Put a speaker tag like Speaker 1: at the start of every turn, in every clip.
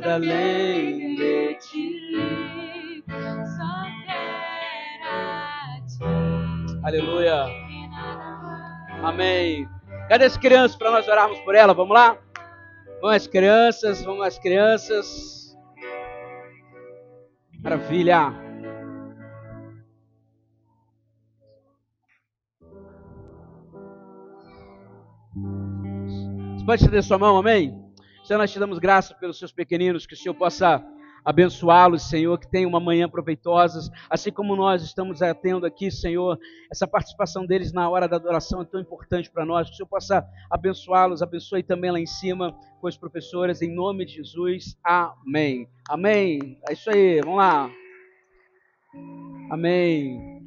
Speaker 1: nada além de ti.
Speaker 2: Só quero a ti.
Speaker 1: Aleluia. Amém. Cadê as crianças para nós orarmos por ela? Vamos lá? Vamos as crianças, vamos as crianças. Maravilha. Você pode estender sua mão, amém? Senhor, nós te damos graça pelos seus pequeninos, que o Senhor possa abençoá-los, Senhor, que tenham uma manhã proveitosa, assim como nós estamos tendo aqui, Senhor, essa participação deles na hora da adoração é tão importante para nós, que o Senhor possa abençoá-los, abençoe também lá em cima com os professores, em nome de Jesus, amém. Amém, é isso aí, vamos lá. Amém.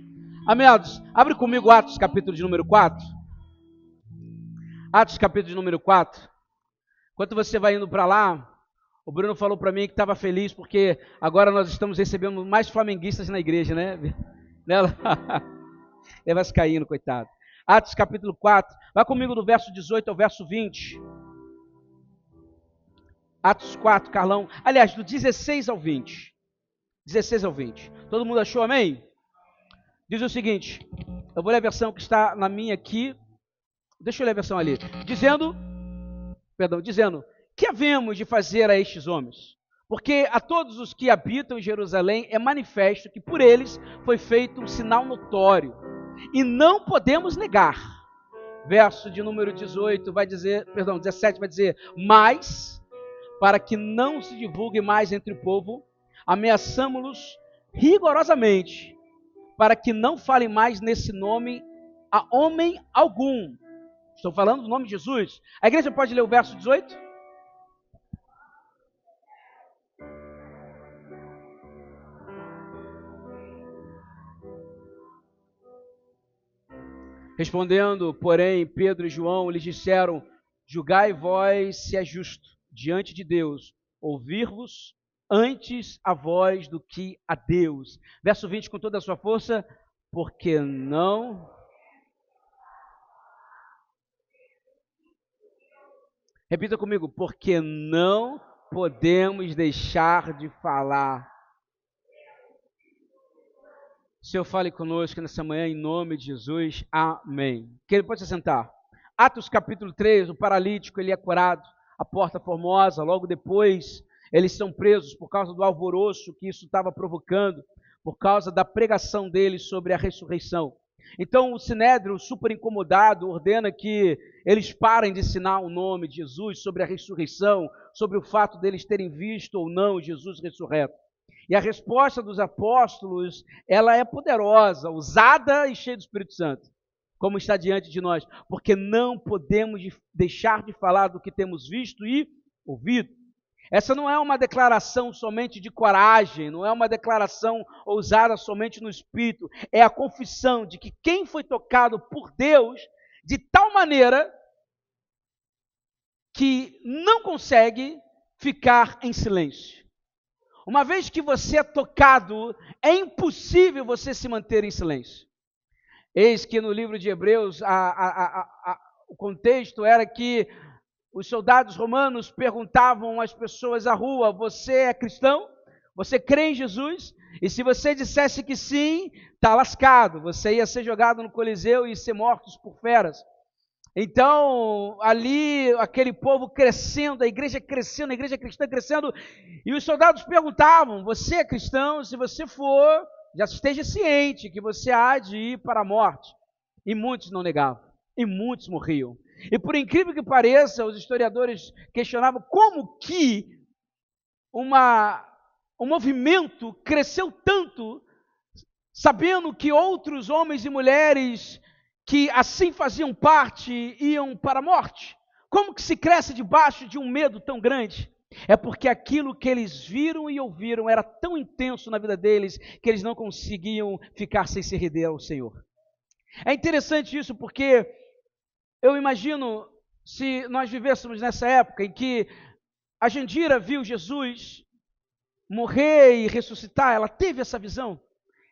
Speaker 1: Amados, abre comigo Atos capítulo de número 4. Atos capítulo de número 4. Enquanto você vai indo para lá, o Bruno falou para mim que estava feliz porque agora nós estamos recebendo mais flamenguistas na igreja, né? Ele vai se caindo, coitado. Atos capítulo 4. Vai comigo do verso 18 ao verso 20. Atos 4, Carlão. Aliás, do 16 ao 20. 16 ao 20. Todo mundo achou, amém? Diz o seguinte. Eu vou ler a versão que está na minha aqui. Deixa eu ler a versão ali. Dizendo, que havemos de fazer a estes homens? Porque a todos os que habitam em Jerusalém é manifesto que por eles foi feito um sinal notório, e não podemos negar. Verso de número 17 vai dizer, mas, para que não se divulgue mais entre o povo, ameaçamo-los rigorosamente, para que não falem mais nesse nome a homem algum. Estou falando do nome de Jesus. A igreja pode ler o verso 18? Respondendo, porém, Pedro e João lhes disseram, julgai vós se é justo diante de Deus ouvir-vos antes a vós do que a Deus. Verso 20 com toda a sua força, porque não... Repita comigo, porque não podemos deixar de falar. Senhor, fale conosco nessa manhã, em nome de Jesus, amém. Querido, pode se sentar. Atos capítulo 3, o paralítico, ele é curado, a porta formosa, logo depois, eles são presos por causa do alvoroço que isso estava provocando, por causa da pregação deles sobre a ressurreição. Então o Sinédrio, super incomodado, ordena que eles parem de ensinar o nome de Jesus sobre a ressurreição, sobre o fato deles terem visto ou não Jesus ressurreto. E a resposta dos apóstolos, ela é poderosa, ousada e cheia do Espírito Santo, como está diante de nós, porque não podemos deixar de falar do que temos visto e ouvido. Essa não é uma declaração somente de coragem, não é uma declaração ousada somente no espírito, é a confissão de que quem foi tocado por Deus de tal maneira que não consegue ficar em silêncio. Uma vez que você é tocado, é impossível você se manter em silêncio. Eis que no livro de Hebreus, o contexto era que os soldados romanos perguntavam às pessoas à rua, você é cristão? Você crê em Jesus? E se você dissesse que sim, está lascado. Você ia ser jogado no Coliseu e ser mortos por feras. Então, ali, aquele povo crescendo, a igreja cristã crescendo, e os soldados perguntavam, você é cristão? Se você for, já esteja ciente que você há de ir para a morte. E muitos não negavam, e muitos morriam. E por incrível que pareça, os historiadores questionavam como que um movimento cresceu tanto, sabendo que outros homens e mulheres que assim faziam parte iam para a morte. Como que se cresce debaixo de um medo tão grande? É porque aquilo que eles viram e ouviram era tão intenso na vida deles que eles não conseguiam ficar sem se render ao Senhor. É interessante isso porque eu imagino se nós vivêssemos nessa época em que a Jandira viu Jesus morrer e ressuscitar, ela teve essa visão.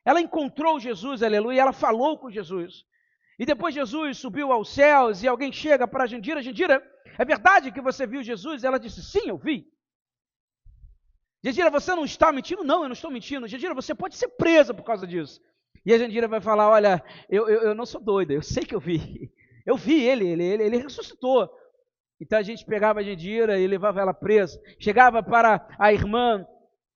Speaker 1: Ela encontrou Jesus, aleluia, ela falou com Jesus. E depois Jesus subiu aos céus e alguém chega para a Jandira, Jandira, é verdade que você viu Jesus? Ela disse, sim, eu vi. Jandira, você não está mentindo? Não, eu não estou mentindo. Jandira, você pode ser presa por causa disso. E a Jandira vai falar, olha, eu não sou doida, eu sei que eu vi. Eu vi ele ressuscitou. Então a gente pegava a Jandira e levava ela presa. Chegava para a irmã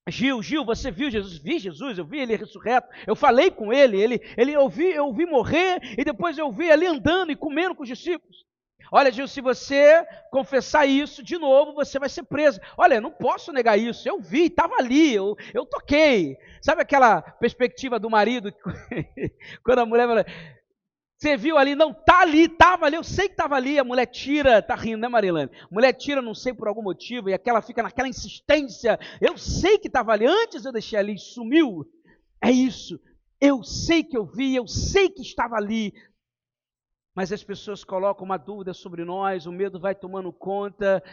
Speaker 1: Gil, você viu Jesus? Vi Jesus, eu vi ele ressurreto. Eu falei com ele eu vi morrer e depois eu vi ele andando e comendo com os discípulos. Olha, Gil, se você confessar isso de novo, você vai ser preso. Olha, eu não posso negar isso. Eu vi, estava ali, eu toquei. Sabe aquela perspectiva do marido, quando a mulher fala, você viu ali? Não, tá ali, estava ali, eu sei que estava ali. A mulher tira, tá rindo, né, Marilane? A mulher tira, não sei por algum motivo, e aquela fica naquela insistência. Eu sei que estava ali, antes eu deixei ali, sumiu. É isso, eu sei que eu vi, eu sei que estava ali. Mas as pessoas colocam uma dúvida sobre nós, o medo vai tomando conta,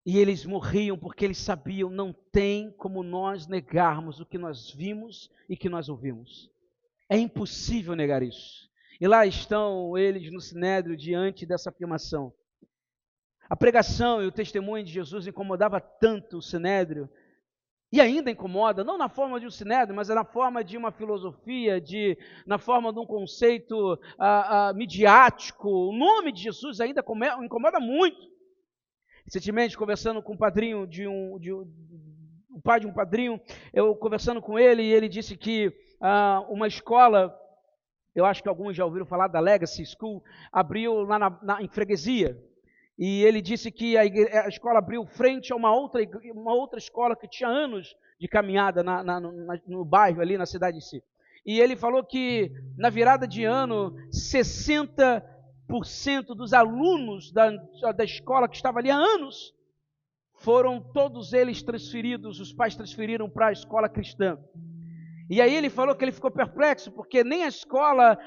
Speaker 1: e eles morriam porque eles sabiam, não tem como nós negarmos o que nós vimos e que nós ouvimos. É impossível negar isso. E lá estão eles no Sinédrio diante dessa afirmação. A pregação e o testemunho de Jesus incomodava tanto o Sinédrio, e ainda incomoda, não na forma de um Sinédrio, mas na forma de uma filosofia, na forma de um conceito midiático. O nome de Jesus ainda incomoda muito. Recentemente, conversando com o padrinho o pai de um padrinho, eu conversando com ele, e ele disse que uma escola, eu acho que alguns já ouviram falar da Legacy School, abriu lá em freguesia. E ele disse que a escola abriu frente a uma outra escola que tinha anos de caminhada no bairro ali, na cidade em si. E ele falou que na virada de ano, 60% dos alunos da escola que estava ali há anos, foram todos eles transferidos, os pais transferiram para a escola cristã. E aí ele falou que ele ficou perplexo, porque nem a escola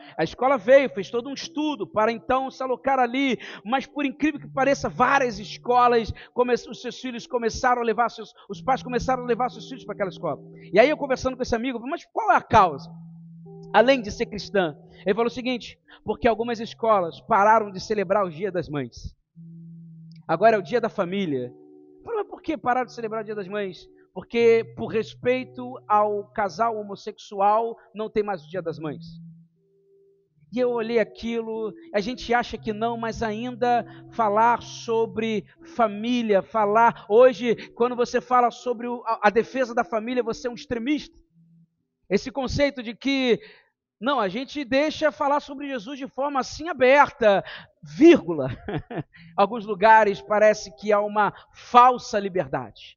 Speaker 1: veio, fez todo um estudo para então se alocar ali, mas por incrível que pareça, várias escolas, os seus filhos começaram a levar, os pais começaram a levar seus filhos para aquela escola. E aí eu conversando com esse amigo, mas qual é a causa? Além de ser cristã, ele falou o seguinte, porque algumas escolas pararam de celebrar o Dia das Mães. Agora é o Dia da Família. Eu falei, mas por que pararam de celebrar o Dia das Mães? Porque, por respeito ao casal homossexual, não tem mais o Dia das Mães. E eu olhei aquilo, a gente acha que não, mas ainda falar sobre família, hoje, quando você fala sobre a defesa da família, você é um extremista. Esse conceito de que, não, a gente deixa falar sobre Jesus de forma assim aberta, vírgula. Alguns lugares parece que há uma falsa liberdade.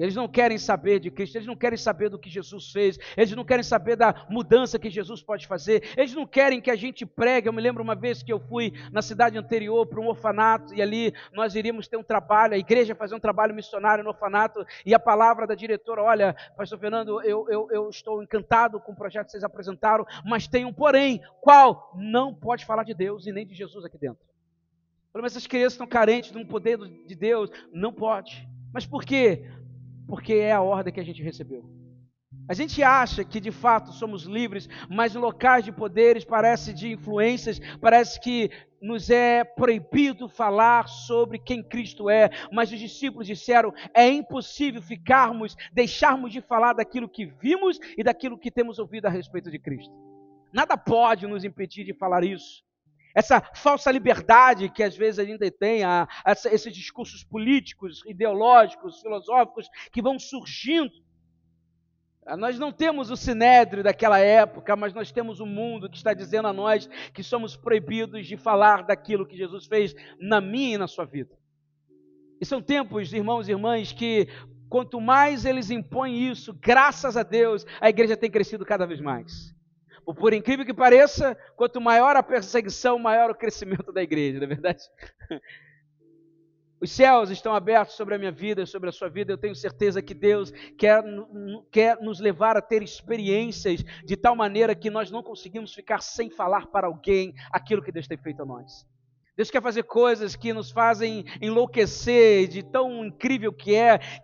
Speaker 1: Eles não querem saber de Cristo, eles não querem saber do que Jesus fez, eles não querem saber da mudança que Jesus pode fazer, eles não querem que a gente pregue. Eu me lembro uma vez que eu fui na cidade anterior para um orfanato, e ali nós iríamos ter um trabalho, a igreja fazer um trabalho missionário no orfanato, e a palavra da diretora, olha, pastor Fernando, eu estou encantado com o projeto que vocês apresentaram, mas tem um porém, qual? Não pode falar de Deus e nem de Jesus aqui dentro. Eu falei, mas essas crianças estão carentes de um poder de Deus, não pode. Mas por quê? Porque é a ordem que a gente recebeu. A gente acha que de fato somos livres, mas em locais de poderes, de influências, parece que nos é proibido falar sobre quem Cristo é. Mas os discípulos disseram, é impossível deixarmos de falar daquilo que vimos e daquilo que temos ouvido a respeito de Cristo. Nada pode nos impedir de falar isso. Essa falsa liberdade que às vezes a gente tem, esses discursos políticos, ideológicos, filosóficos que vão surgindo. Nós não temos o Sinédrio daquela época, mas nós temos o mundo que está dizendo a nós que somos proibidos de falar daquilo que Jesus fez na minha e na sua vida. E são tempos, irmãos e irmãs, que quanto mais eles impõem isso, graças a Deus, a igreja tem crescido cada vez mais. Por incrível que pareça, quanto maior a perseguição, maior o crescimento da igreja, não é verdade? Os céus estão abertos sobre a minha vida, sobre a sua vida. Eu tenho certeza que Deus quer nos levar a ter experiências de tal maneira que nós não conseguimos ficar sem falar para alguém aquilo que Deus tem feito a nós. Deus quer fazer coisas que nos fazem enlouquecer, de tão incrível que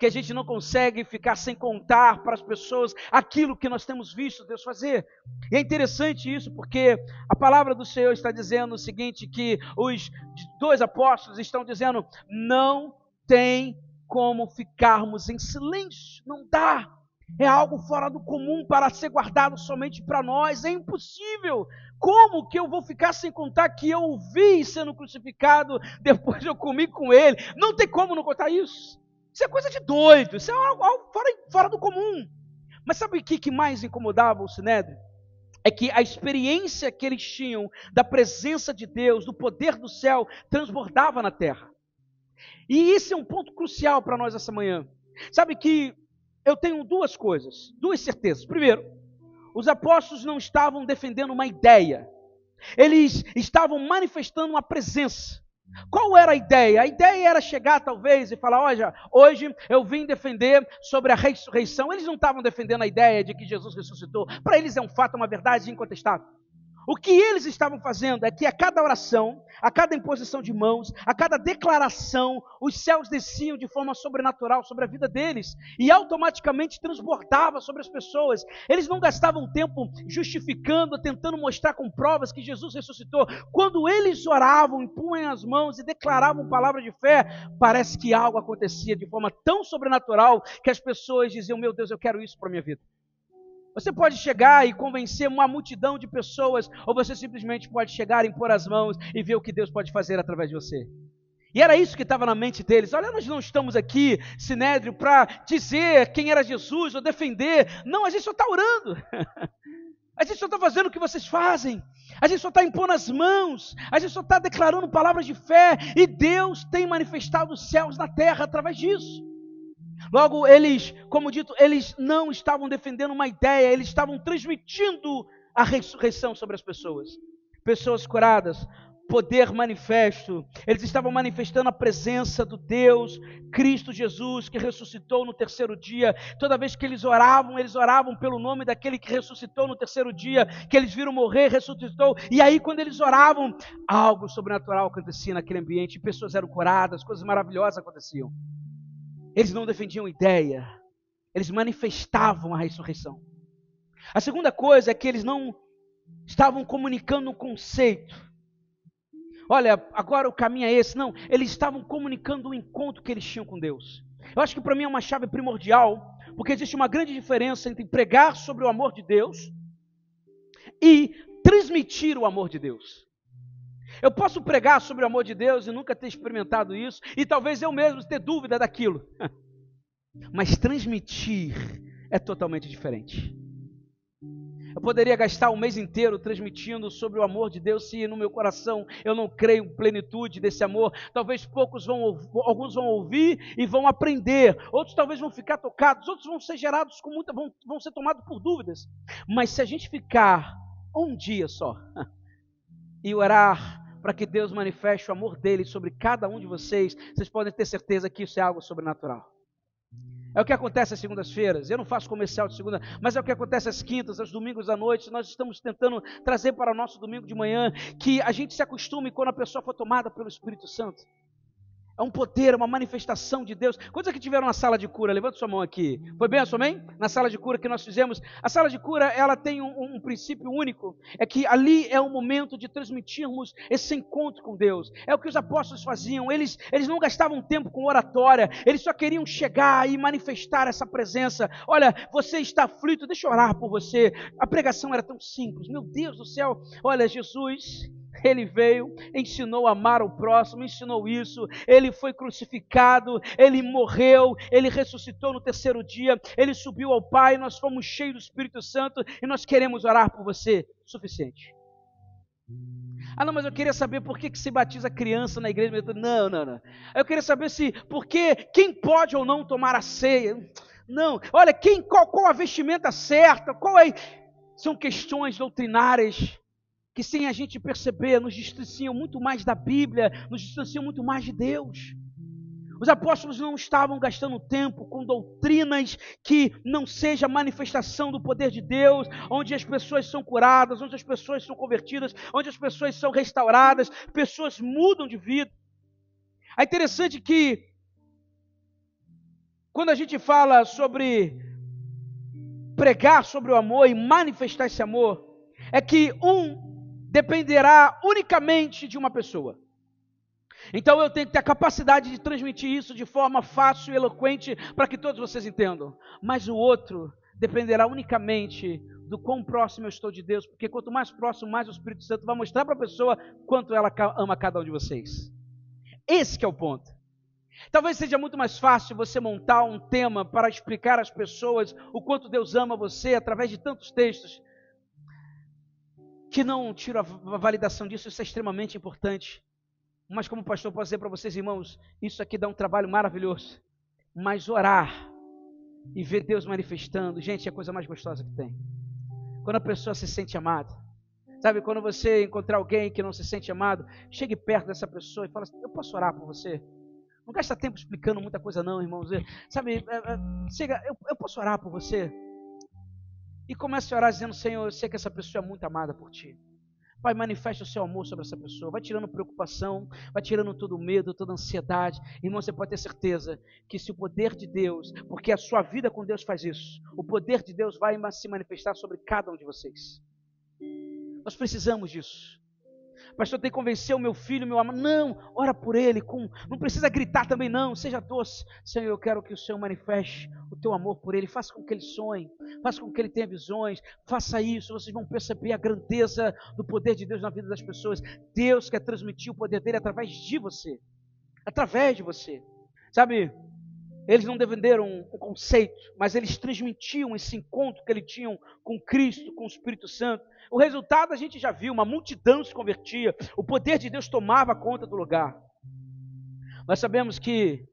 Speaker 1: a gente não consegue ficar sem contar para as pessoas aquilo que nós temos visto Deus fazer. E é interessante isso, porque a palavra do Senhor está dizendo o seguinte, que os dois apóstolos estão dizendo, não tem como ficarmos em silêncio. Não dá. É algo fora do comum para ser guardado somente para nós. É impossível. Como que eu vou ficar sem contar que eu o vi sendo crucificado, depois eu comi com ele? Não tem como não contar isso. Isso é coisa de doido. Isso é algo fora do comum. Mas sabe o que mais incomodava o Sinédrio? É que a experiência que eles tinham da presença de Deus, do poder do céu, transbordava na terra. E isso é um ponto crucial para nós essa manhã. Sabe que eu tenho duas coisas, duas certezas. Primeiro, os apóstolos não estavam defendendo uma ideia. Eles estavam manifestando uma presença. Qual era a ideia? A ideia era chegar talvez e falar, olha, hoje eu vim defender sobre a ressurreição. Eles não estavam defendendo a ideia de que Jesus ressuscitou. Para eles é um fato, uma verdade incontestável. O que eles estavam fazendo é que a cada oração, a cada imposição de mãos, a cada declaração, os céus desciam de forma sobrenatural sobre a vida deles e automaticamente transbordava sobre as pessoas. Eles não gastavam tempo justificando, tentando mostrar com provas que Jesus ressuscitou. Quando eles oravam, impunham as mãos e declaravam palavras de fé, parece que algo acontecia de forma tão sobrenatural que as pessoas diziam, meu Deus, eu quero isso para a minha vida. Você pode chegar e convencer uma multidão de pessoas, ou você simplesmente pode chegar e impor as mãos e ver o que Deus pode fazer através de você. E era isso que estava na mente deles. Olha, nós não estamos aqui, Sinédrio, para dizer quem era Jesus ou defender. Não, a gente só está orando. A gente só está fazendo o que vocês fazem. A gente só está impondo as mãos. A gente só está declarando palavras de fé. E Deus tem manifestado os céus na terra através disso. Logo, eles, como dito, eles não estavam defendendo uma ideia, eles estavam transmitindo a ressurreição sobre as pessoas. Pessoas curadas, poder manifesto. Eles estavam manifestando a presença do Deus, Cristo Jesus, que ressuscitou no terceiro dia. Toda vez que eles oravam pelo nome daquele que ressuscitou no terceiro dia, que eles viram morrer, ressuscitou. E aí, quando eles oravam, algo sobrenatural acontecia naquele ambiente, pessoas eram curadas, coisas maravilhosas aconteciam. Eles não defendiam ideia, eles manifestavam a ressurreição. A segunda coisa é que eles não estavam comunicando um conceito. Olha, agora o caminho é esse. Não, eles estavam comunicando o encontro que eles tinham com Deus. Eu acho que para mim é uma chave primordial, porque existe uma grande diferença entre pregar sobre o amor de Deus e transmitir o amor de Deus. Eu posso pregar sobre o amor de Deus e nunca ter experimentado isso, e talvez eu mesmo ter dúvida daquilo. Mas transmitir é totalmente diferente. Eu poderia gastar um mês inteiro transmitindo sobre o amor de Deus, se no meu coração eu não creio em plenitude desse amor. Talvez alguns vão ouvir e vão aprender, outros talvez vão ficar tocados, outros vão ser gerados com vão ser tomados por dúvidas. Mas se a gente ficar um dia só e orar para que Deus manifeste o amor dele sobre cada um de vocês, vocês podem ter certeza que isso é algo sobrenatural. É o que acontece às segundas-feiras. Eu não faço comercial de segunda, mas é o que acontece às quintas, aos domingos à noite. Nós estamos tentando trazer para o nosso domingo de manhã que a gente se acostume quando a pessoa for tomada pelo Espírito Santo. É um poder, uma manifestação de Deus. Quantos aqui tiveram na sala de cura? Levanta sua mão aqui. Foi bem, amém? Na sala de cura que nós fizemos. A sala de cura, ela tem um princípio único. É que ali é o momento de transmitirmos esse encontro com Deus. É o que os apóstolos faziam. Eles não gastavam tempo com oratória. Eles só queriam chegar e manifestar essa presença. Olha, você está aflito, deixa eu orar por você. A pregação era tão simples. Meu Deus do céu. Olha, Jesus... Ele veio, ensinou a amar o próximo, ensinou isso, ele foi crucificado, ele morreu, ele ressuscitou no terceiro dia, ele subiu ao Pai, nós fomos cheios do Espírito Santo e nós queremos orar por você. Suficiente. Ah, não, mas eu queria saber por que se batiza criança na igreja. Não. Eu queria saber quem pode ou não tomar a ceia. Não, olha, qual a vestimenta certa, são questões doutrinárias que sem a gente perceber, nos distanciam muito mais da Bíblia, nos distanciam muito mais de Deus. Os apóstolos não estavam gastando tempo com doutrinas que não seja manifestação do poder de Deus, onde as pessoas são curadas, onde as pessoas são convertidas, onde as pessoas são restauradas, pessoas mudam de vida. É interessante que, quando a gente fala sobre pregar sobre o amor e manifestar esse amor, é que dependerá unicamente de uma pessoa. Então eu tenho que ter a capacidade de transmitir isso de forma fácil e eloquente para que todos vocês entendam. Mas o outro dependerá unicamente do quão próximo eu estou de Deus, porque quanto mais próximo, mais o Espírito Santo vai mostrar para a pessoa quanto ela ama cada um de vocês. Esse que é o ponto. Talvez seja muito mais fácil você montar um tema para explicar às pessoas o quanto Deus ama você através de tantos textos que não tiro a validação disso. Isso é extremamente importante. Mas como pastor, posso dizer para vocês, irmãos, isso aqui dá um trabalho maravilhoso. Mas orar e ver Deus manifestando, gente, é a coisa mais gostosa que tem. Quando a pessoa se sente amada. Sabe, quando você encontrar alguém que não se sente amado, chegue perto dessa pessoa e fala assim, eu posso orar por você? Não gasta tempo explicando muita coisa não, irmãos. Sabe, chega, eu posso orar por você? E comece a orar dizendo, Senhor, eu sei que essa pessoa é muito amada por Ti. Pai, manifeste o seu amor sobre essa pessoa. Vai tirando preocupação, vai tirando todo o medo, toda a ansiedade. Irmão, você pode ter certeza que se o poder de Deus, porque a sua vida com Deus faz isso, o poder de Deus vai se manifestar sobre cada um de vocês. Nós precisamos disso. Pastor, tem que convencer o meu filho, meu amado. Não, ora por ele. Não precisa gritar também não, seja doce. Senhor, eu quero que o Senhor manifeste o teu amor por ele. Faça com que ele sonhe, faça com que ele tenha visões. Faça isso, vocês vão perceber a grandeza do poder de Deus na vida das pessoas. Deus quer transmitir o poder dele através de você. Através de você. Sabe, eles não venderam um conceito, mas eles transmitiam esse encontro que eles tinham com Cristo, com o Espírito Santo. O resultado a gente já viu, uma multidão se convertia, o poder de Deus tomava conta do lugar. Nós sabemos que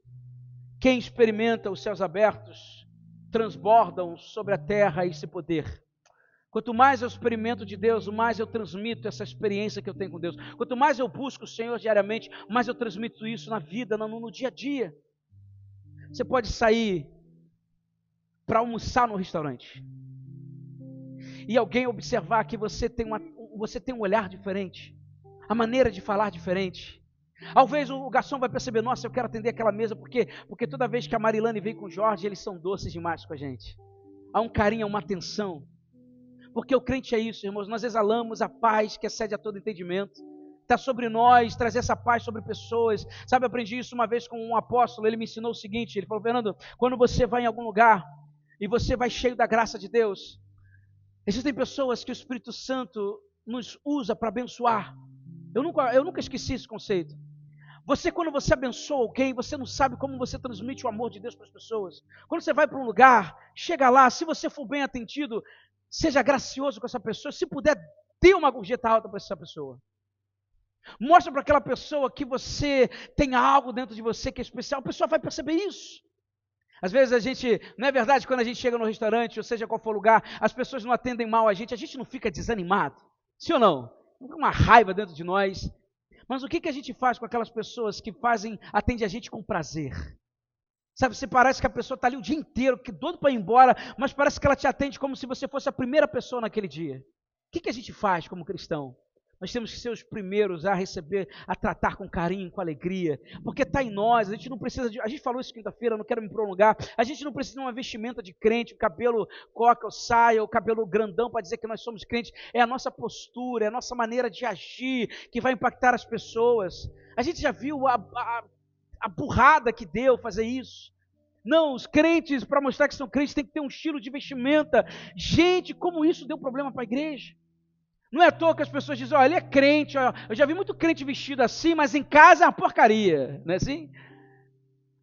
Speaker 1: quem experimenta os céus abertos, transbordam sobre a terra esse poder. Quanto mais eu experimento de Deus, mais eu transmito essa experiência que eu tenho com Deus. Quanto mais eu busco o Senhor diariamente, mais eu transmito isso na vida, no dia a dia. Você pode sair para almoçar no restaurante e alguém observar que você tem um olhar diferente, a maneira de falar diferente. Talvez o garçom vai perceber, nossa, eu quero atender aquela mesa, porque toda vez que a Marilane vem com o Jorge, eles são doces demais com a gente. Há um carinho, há uma atenção. Porque o crente é isso, irmãos, nós exalamos a paz que excede a todo entendimento. Está sobre nós, trazer essa paz sobre pessoas. Sabe, eu aprendi isso uma vez com um apóstolo, ele me ensinou o seguinte, ele falou, Fernando, quando você vai em algum lugar e você vai cheio da graça de Deus, existem pessoas que o Espírito Santo nos usa para abençoar. Eu nunca esqueci esse conceito. Quando você abençoa alguém, você não sabe como você transmite o amor de Deus para as pessoas. Quando você vai para um lugar, chega lá, se você for bem atendido, seja gracioso com essa pessoa, se puder, dê uma gorjeta alta para essa pessoa. Mostra para aquela pessoa que você tem algo dentro de você que é especial, a pessoa vai perceber isso. Às vezes a gente, não é verdade, quando a gente chega no restaurante, ou seja qual for o lugar, as pessoas não atendem mal a gente não fica desanimado, sim ou não? Fica uma raiva dentro de nós. Mas o que a gente faz com aquelas pessoas que atendem a gente com prazer? Sabe, você parece que a pessoa está ali o dia inteiro, que doido para ir embora, mas parece que ela te atende como se você fosse a primeira pessoa naquele dia. O que a gente faz como cristão? Nós temos que ser os primeiros a receber, a tratar com carinho, com alegria, porque está em nós, a gente não precisa a gente falou isso quinta-feira, não quero me prolongar, a gente não precisa de uma vestimenta de crente, cabelo coca ou saia, ou cabelo grandão para dizer que nós somos crentes, é a nossa postura, é a nossa maneira de agir que vai impactar as pessoas. A gente já viu a burrada que deu fazer isso. Não, os crentes, para mostrar que são crentes, tem que ter um estilo de vestimenta. Gente, como isso deu problema para a igreja. Não é à toa que as pessoas dizem, ele é crente, eu já vi muito crente vestido assim, mas em casa é uma porcaria, não é assim?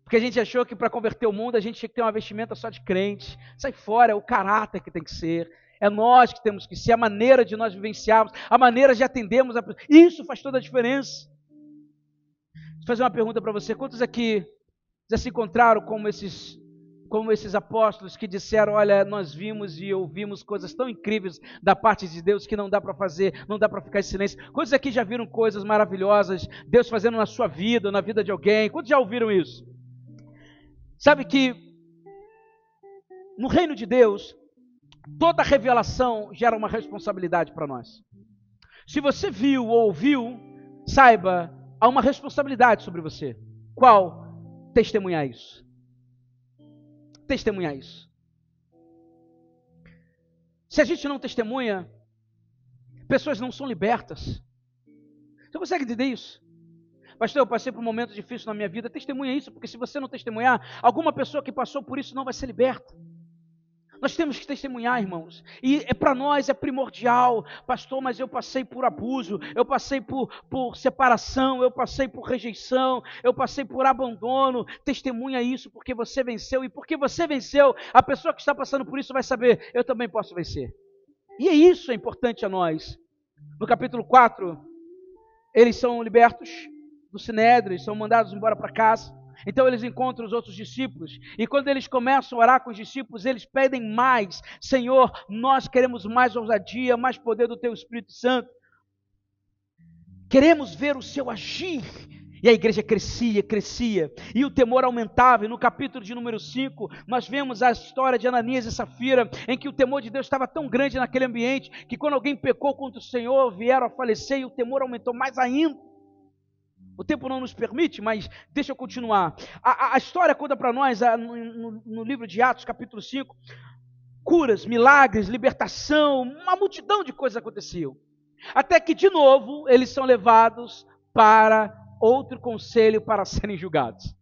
Speaker 1: Porque a gente achou que para converter o mundo a gente tinha que ter uma vestimenta só de crente. Sai fora, é o caráter que tem que ser, é nós que temos que ser, a maneira de nós vivenciarmos, a maneira de atendermos, isso faz toda a diferença. Vou fazer uma pergunta para você, quantos aqui já se encontraram como esses apóstolos que disseram, olha, nós vimos e ouvimos coisas tão incríveis da parte de Deus que não dá para fazer, não dá para ficar em silêncio. Quantos aqui já viram coisas maravilhosas, Deus fazendo na sua vida, na vida de alguém? Quantos já ouviram isso? Sabe que no reino de Deus, toda revelação gera uma responsabilidade para nós. Se você viu ou ouviu, saiba, há uma responsabilidade sobre você. Qual? Testemunhar isso. Testemunhar isso. Se a gente não testemunha, pessoas não são libertas. Você consegue entender isso? Pastor, eu passei por um momento difícil na minha vida. Testemunha isso, porque se você não testemunhar, alguma pessoa que passou por isso não vai ser liberta. Nós temos que testemunhar, irmãos, e para nós é primordial. Pastor, mas eu passei por abuso, eu passei por separação, eu passei por rejeição, eu passei por abandono. Testemunha isso, porque você venceu, e porque você venceu, a pessoa que está passando por isso vai saber, eu também posso vencer. E isso é importante a nós. No capítulo 4, eles são libertos do Sinédrio, são mandados embora para casa. Então eles encontram os outros discípulos, e quando eles começam a orar com os discípulos, eles pedem mais. Senhor, nós queremos mais ousadia, mais poder do Teu Espírito Santo. Queremos ver o Seu agir. E a igreja crescia, e o temor aumentava. E no capítulo de número 5, nós vemos a história de Ananias e Safira, em que o temor de Deus estava tão grande naquele ambiente, que quando alguém pecou contra o Senhor, vieram a falecer, e o temor aumentou mais ainda. O tempo não nos permite, mas deixa eu continuar. A história conta para nós, no livro de Atos, capítulo 5, curas, milagres, libertação, uma multidão de coisas aconteciam. Até que, de novo, eles são levados para outro conselho para serem julgados.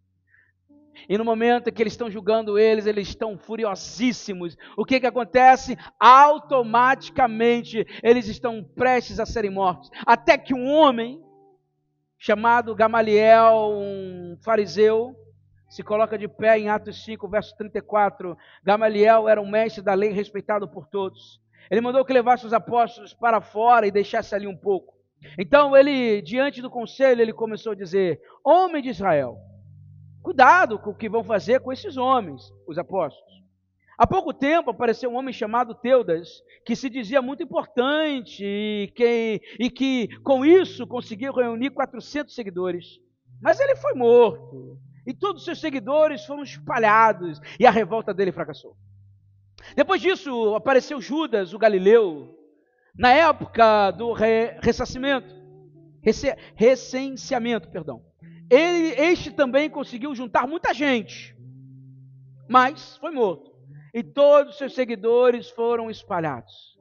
Speaker 1: E no momento em que eles estão julgando eles estão furiosíssimos. O que acontece? Automaticamente, eles estão prestes a serem mortos. Até que um homem chamado Gamaliel, um fariseu, se coloca de pé em Atos 5, verso 34. Gamaliel era um mestre da lei respeitado por todos. Ele mandou que levasse os apóstolos para fora e deixasse ali um pouco. Então ele, diante do conselho, ele começou a dizer: homem de Israel, cuidado com o que vão fazer com esses homens, os apóstolos. Há pouco tempo apareceu um homem chamado Teudas, que se dizia muito importante e que com isso conseguiu reunir 400 seguidores. Mas ele foi morto, e todos os seus seguidores foram espalhados, e a revolta dele fracassou. Depois disso apareceu Judas, o Galileu, na época do recenseamento. Este também conseguiu juntar muita gente, mas foi morto. E todos os seus seguidores foram espalhados.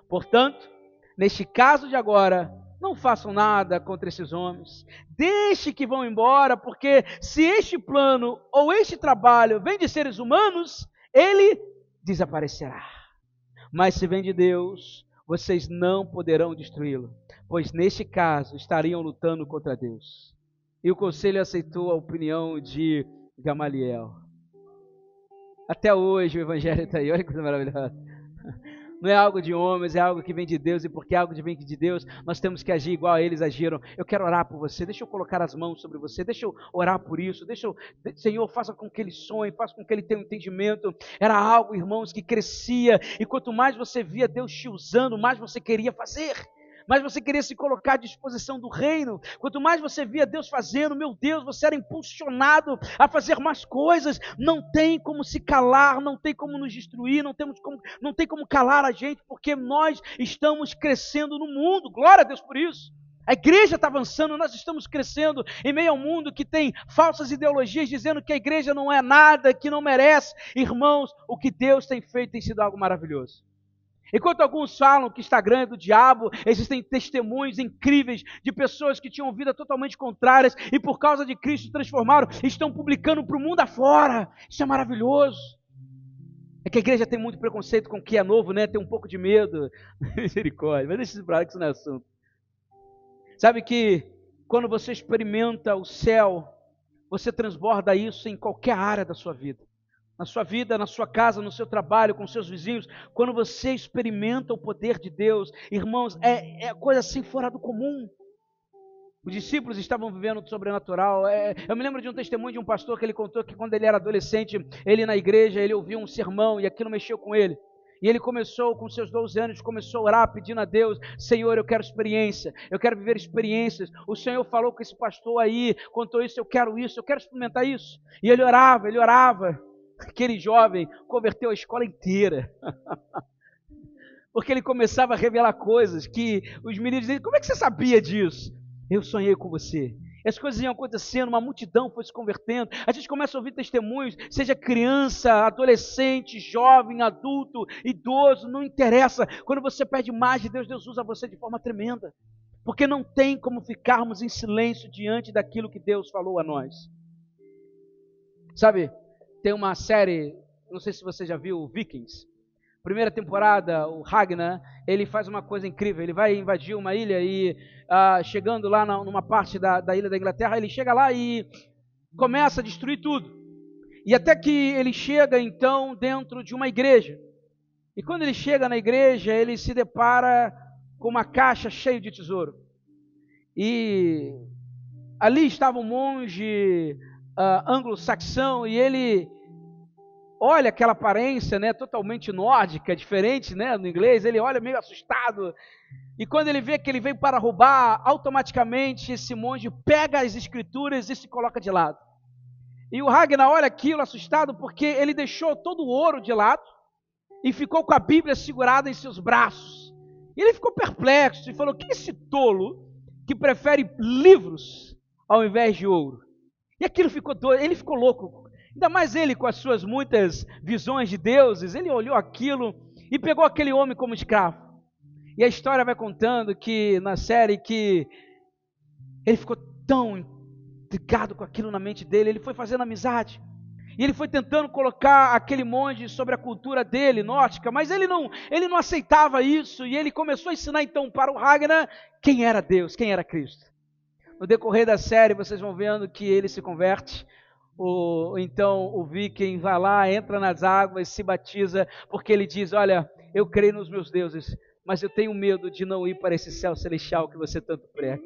Speaker 1: Portanto, neste caso de agora, não façam nada contra esses homens. Deixe que vão embora, porque se este plano ou este trabalho vem de seres humanos, ele desaparecerá. Mas se vem de Deus, vocês não poderão destruí-lo, pois neste caso estariam lutando contra Deus. E o conselho aceitou a opinião de Gamaliel. Até hoje o evangelho está aí, olha que coisa maravilhosa. Não é algo de homens, é algo que vem de Deus, e porque é algo que vem de Deus, nós temos que agir igual a eles agiram. Eu quero orar por você, deixa eu colocar as mãos sobre você, deixa eu orar por isso, Senhor, faça com que ele sonhe, faça com que ele tenha um entendimento. Era algo, irmãos, que crescia, e quanto mais você via Deus te usando, mais você queria fazer. Mas você queria se colocar à disposição do reino. Quanto mais você via Deus fazendo, meu Deus, você era impulsionado a fazer mais coisas. Não tem como se calar, não tem como nos destruir, não tem como calar a gente, porque nós estamos crescendo no mundo. Glória a Deus por isso. A igreja está avançando, nós estamos crescendo em meio ao mundo que tem falsas ideologias dizendo que a igreja não é nada, que não merece. Irmãos, o que Deus tem feito tem sido algo maravilhoso. Enquanto alguns falam que Instagram é do diabo, existem testemunhos incríveis de pessoas que tinham vidas totalmente contrárias e por causa de Cristo se transformaram, estão publicando para o mundo afora. Isso é maravilhoso. É que a igreja tem muito preconceito com o que é novo, né? Tem um pouco de medo. Misericórdia, mas deixa isso para lá que isso não é assunto. Sabe que quando você experimenta o céu, você transborda isso em qualquer área da sua vida. Na sua vida, na sua casa, no seu trabalho, com seus vizinhos, quando você experimenta o poder de Deus, irmãos, é coisa assim fora do comum. Os discípulos estavam vivendo o sobrenatural. Eu me lembro de um testemunho de um pastor que ele contou que quando ele era adolescente, ele na igreja, ele ouviu um sermão e aquilo mexeu com ele. E ele começou, com seus 12 anos, começou a orar pedindo a Deus: Senhor, eu quero experiência, eu quero viver experiências. O Senhor falou com esse pastor aí, contou isso, eu quero experimentar isso. E ele orava. Aquele jovem converteu a escola inteira. Porque ele começava a revelar coisas que os meninos diziam: como é que você sabia disso? Eu sonhei com você. As coisas iam acontecendo, uma multidão foi se convertendo. A gente começa a ouvir testemunhos, seja criança, adolescente, jovem, adulto, idoso, não interessa. Quando você pede mais de Deus, Deus usa você de forma tremenda. Porque não tem como ficarmos em silêncio diante daquilo que Deus falou a nós. Sabe, tem uma série, não sei se você já viu, Vikings. Primeira temporada, o Ragnar, ele faz uma coisa incrível. Ele vai invadir uma ilha e, chegando lá numa parte da ilha da Inglaterra, ele chega lá e começa a destruir tudo. E até que ele chega, então, dentro de uma igreja. E quando ele chega na igreja, ele se depara com uma caixa cheia de tesouro. E ali estava um monge anglo-saxão e ele olha aquela aparência, né, totalmente nórdica, diferente, né, no inglês. Ele olha meio assustado. E quando ele vê que ele veio para roubar, automaticamente esse monge pega as escrituras e se coloca de lado. E o Ragnar olha aquilo assustado porque ele deixou todo o ouro de lado e ficou com a Bíblia segurada em seus braços. E ele ficou perplexo e falou: que é esse tolo que prefere livros ao invés de ouro? E aquilo ficou doido, ele ficou louco. Ainda mais ele com as suas muitas visões de deuses. Ele olhou aquilo e pegou aquele homem como escravo. E a história vai contando que na série que ele ficou tão intrigado com aquilo na mente dele, ele foi fazendo amizade. E ele foi tentando colocar aquele monge sobre a cultura dele, nórdica, mas ele não aceitava isso. E ele começou a ensinar então para o Ragnar quem era Deus, quem era Cristo. No decorrer da série vocês vão vendo que ele se converte. Então o viking vai lá, entra nas águas, se batiza, porque ele diz: olha, eu creio nos meus deuses, mas eu tenho medo de não ir para esse céu celestial que você tanto prega.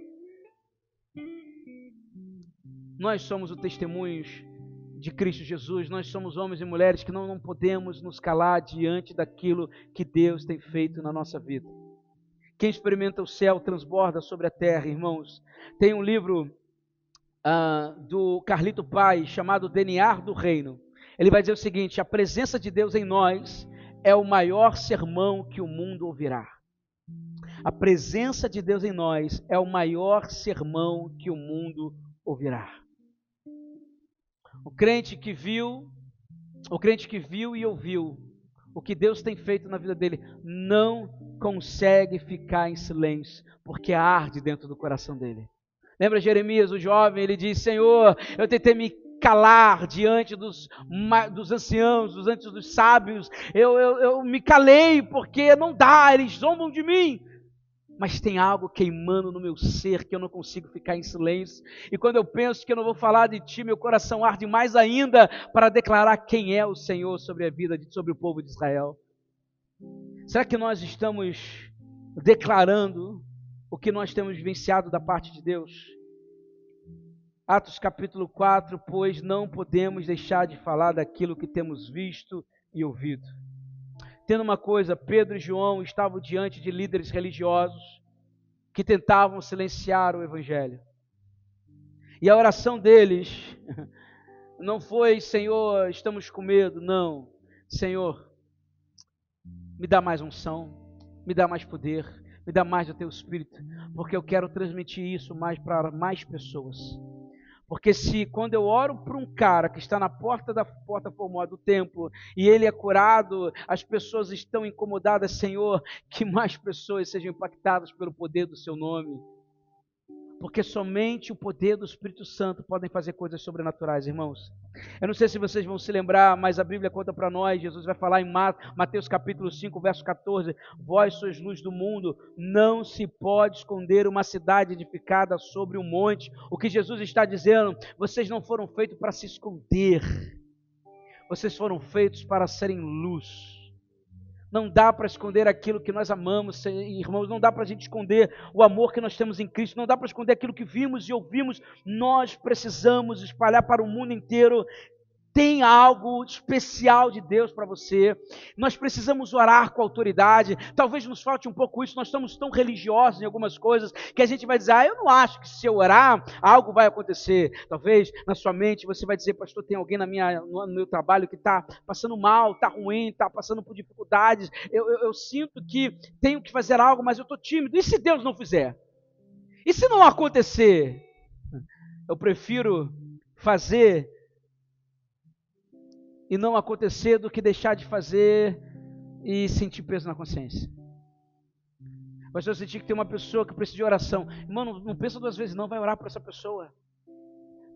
Speaker 1: Nós somos o testemunho de Cristo Jesus. Nós somos homens e mulheres que não podemos nos calar diante daquilo que Deus tem feito na nossa vida. Quem experimenta o céu transborda sobre a terra, irmãos. Tem um livro do Carlito Paz chamado DNA do Reino. Ele vai dizer o seguinte: a presença de Deus em nós é o maior sermão que o mundo ouvirá. A presença de Deus em nós é o maior sermão que o mundo ouvirá. O crente que viu e ouviu o que Deus tem feito na vida dele não consegue ficar em silêncio, porque arde dentro do coração dele. Lembra Jeremias, o jovem? Ele diz: Senhor, eu tentei me calar diante dos anciãos, diante dos sábios. Eu me calei porque não dá, eles zombam de mim. Mas tem algo queimando no meu ser que eu não consigo ficar em silêncio. E quando eu penso que eu não vou falar de ti, meu coração arde mais ainda para declarar quem é o Senhor sobre a vida, sobre o povo de Israel. Será que nós estamos declarando o que nós temos vivenciado da parte de Deus? Atos capítulo 4, pois não podemos deixar de falar daquilo que temos visto e ouvido. Tendo uma coisa, Pedro e João estavam diante de líderes religiosos que tentavam silenciar o evangelho. E a oração deles não foi: Senhor, estamos com medo. Não. Senhor, me dá mais unção, me dá mais poder, me dá mais do teu Espírito, porque eu quero transmitir isso mais para mais pessoas. Porque se quando eu oro para um cara que está na porta formosa do templo e ele é curado, as pessoas estão incomodadas, Senhor, que mais pessoas sejam impactadas pelo poder do seu nome. Porque somente o poder do Espírito Santo podem fazer coisas sobrenaturais, irmãos. Eu não sei se vocês vão se lembrar, mas a Bíblia conta para nós, Jesus vai falar em Mateus capítulo 5, verso 14, vós sois luz do mundo, não se pode esconder uma cidade edificada sobre um monte. O que Jesus está dizendo: vocês não foram feitos para se esconder, vocês foram feitos para serem luz. Não dá para esconder aquilo que nós amamos, irmãos. Não dá para a gente esconder o amor que nós temos em Cristo. Não dá para esconder aquilo que vimos e ouvimos. Nós precisamos espalhar para o mundo inteiro. Tem algo especial de Deus para você. Nós precisamos orar com autoridade. Talvez nos falte um pouco isso. Nós estamos tão religiosos em algumas coisas que a gente vai dizer: eu não acho que se eu orar, algo vai acontecer. Talvez na sua mente você vai dizer: pastor, tem alguém no meu trabalho que está passando mal, está ruim, está passando por dificuldades. Eu sinto que tenho que fazer algo, mas eu estou tímido. E se Deus não fizer? E se não acontecer? Eu prefiro fazer e não acontecer do que deixar de fazer e sentir peso na consciência. Pastor, eu senti que tem uma pessoa que precisa de oração. Irmão, não pensa duas vezes não, vai orar por essa pessoa.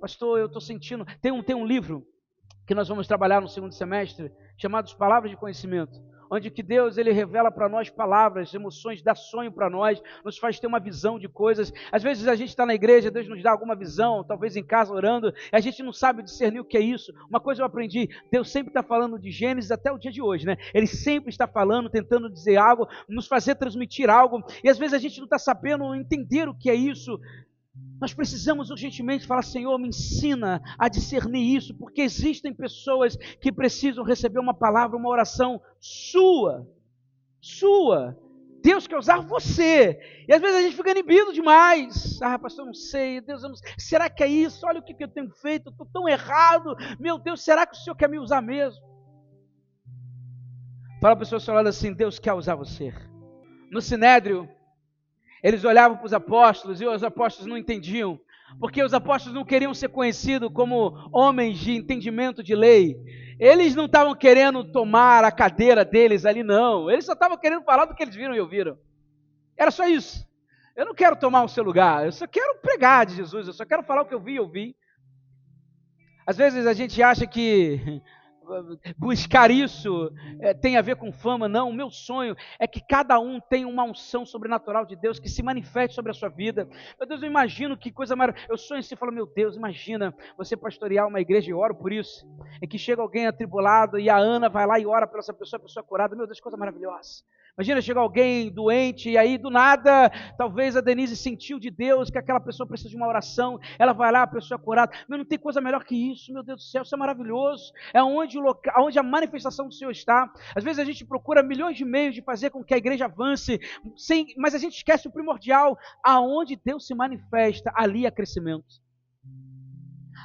Speaker 1: Pastor, eu estou sentindo... Tem um livro que nós vamos trabalhar no segundo semestre, chamado Palavras de Conhecimento, onde que Deus, Ele revela para nós palavras, emoções, dá sonho para nós, nos faz ter uma visão de coisas. Às vezes a gente está na igreja, Deus nos dá alguma visão, talvez em casa orando, e a gente não sabe discernir o que é isso. Uma coisa eu aprendi, Deus sempre está falando de Gênesis até o dia de hoje, né? Ele sempre está falando, tentando dizer algo, nos fazer transmitir algo, e às vezes a gente não está sabendo entender o que é isso. Nós precisamos urgentemente falar, Senhor, me ensina a discernir isso, porque existem pessoas que precisam receber uma palavra, uma oração sua. Deus quer usar você. E às vezes a gente fica inibido demais. Pastor, eu não sei. Deus, eu não sei. Será que é isso? Olha o que eu tenho feito, eu estou tão errado. Meu Deus, será que o Senhor quer me usar mesmo? Fala para a pessoa falando assim, Deus quer usar você. No Sinédrio, eles olhavam para os apóstolos e os apóstolos não entendiam, porque os apóstolos não queriam ser conhecidos como homens de entendimento de lei. Eles não estavam querendo tomar a cadeira deles ali, não. Eles só estavam querendo falar do que eles viram e ouviram. Era só isso. Eu não quero tomar o seu lugar, eu só quero pregar de Jesus, eu só quero falar o que eu vi e ouvi. Às vezes a gente acha que buscar isso tem a ver com fama. Não, o meu sonho é que cada um tenha uma unção sobrenatural de Deus que se manifeste sobre a sua vida. Meu Deus, eu imagino que coisa maravilhosa. Eu sonho assim, falo, meu Deus, imagina você pastorear uma igreja, e oro por isso, em que chega alguém atribulado e a Ana vai lá e ora por essa pessoa, a pessoa curada. Meu Deus, coisa maravilhosa. Imagina chegar alguém doente e aí do nada, talvez a Denise sentiu de Deus que aquela pessoa precisa de uma oração, ela vai lá, a pessoa é curada. Não tem coisa melhor que isso, meu Deus do céu, isso é maravilhoso. É onde a manifestação do Senhor está. Às vezes a gente procura milhões de meios de fazer com que a igreja avance, mas a gente esquece o primordial. Aonde Deus se manifesta, ali há crescimento.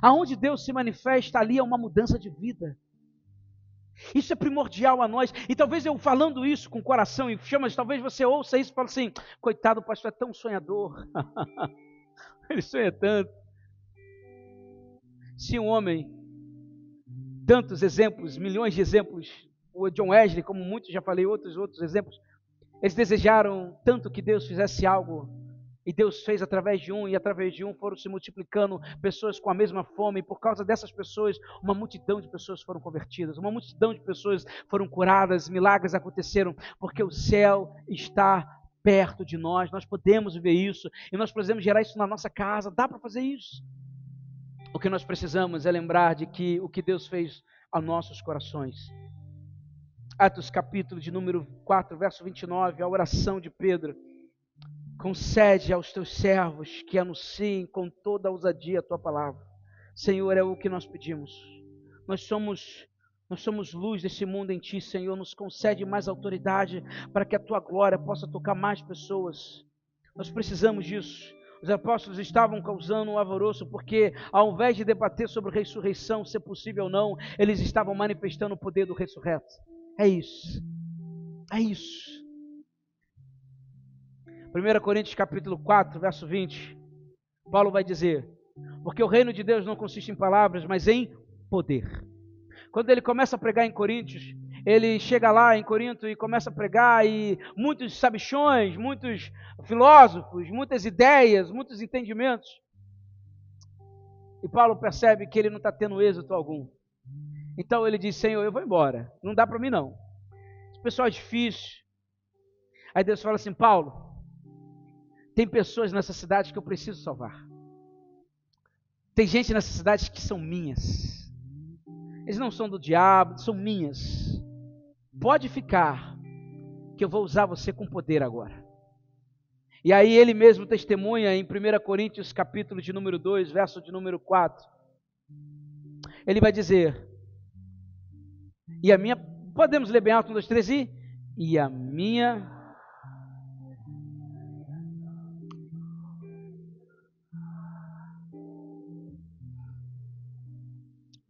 Speaker 1: Aonde Deus se manifesta, ali há uma mudança de vida. Isso é primordial a nós. E talvez eu falando isso com o coração e chamas, talvez você ouça isso e fale assim, coitado, o pastor é tão sonhador. Ele sonha tanto. Se um homem, tantos exemplos, milhões de exemplos, o John Wesley, como muitos já falei, outros exemplos, eles desejaram tanto que Deus fizesse algo. E Deus fez através de um, e através de um foram se multiplicando pessoas com a mesma fome, e por causa dessas pessoas, uma multidão de pessoas foram convertidas, uma multidão de pessoas foram curadas, milagres aconteceram, porque o céu está perto de nós podemos viver isso, e nós podemos gerar isso na nossa casa, dá para fazer isso. O que nós precisamos é lembrar de que o que Deus fez aos nossos corações. Atos capítulo de número 4, verso 29, a oração de Pedro. Concede aos teus servos que anunciem com toda a ousadia a tua palavra. Senhor, é o que nós pedimos. Nós somos luz desse mundo em ti, Senhor. Nos concede mais autoridade para que a tua glória possa tocar mais pessoas. Nós precisamos disso. Os apóstolos estavam causando um alvoroço porque, ao invés de debater sobre ressurreição, se é possível ou não, eles estavam manifestando o poder do ressurreto. É isso. É isso. 1 Coríntios capítulo 4, verso 20, Paulo vai dizer, porque o reino de Deus não consiste em palavras, mas em poder. Quando ele começa a pregar em Coríntios, ele chega lá em Corinto e começa a pregar, e muitos sabichões, muitos filósofos, muitas ideias, muitos entendimentos. E Paulo percebe que ele não está tendo êxito algum. Então ele diz, Senhor, eu vou embora, não dá para mim não. Esse pessoal é difícil. Aí Deus fala assim, Paulo, tem pessoas nessa cidade que eu preciso salvar. Tem gente nessa cidade que são minhas. Eles não são do diabo, são minhas. Pode ficar, que eu vou usar você com poder agora. E aí ele mesmo testemunha em 1 Coríntios capítulo de número 2, verso de número 4. Ele vai dizer, e a minha, podemos ler bem alto, 1, 2, 3, e a minha...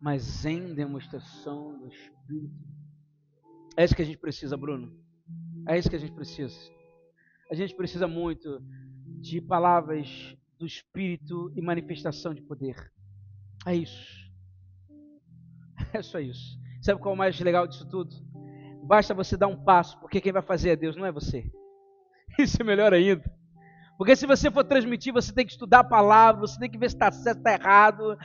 Speaker 1: mas em demonstração do Espírito. É isso que a gente precisa, Bruno. É isso que a gente precisa. A gente precisa muito de palavras do Espírito e manifestação de poder. É isso. É só isso. Sabe qual é o mais legal disso tudo? Basta você dar um passo, porque quem vai fazer é Deus, não é você. Isso é melhor ainda. Porque se você for transmitir, você tem que estudar a palavra, você tem que ver se está certo, se está errado.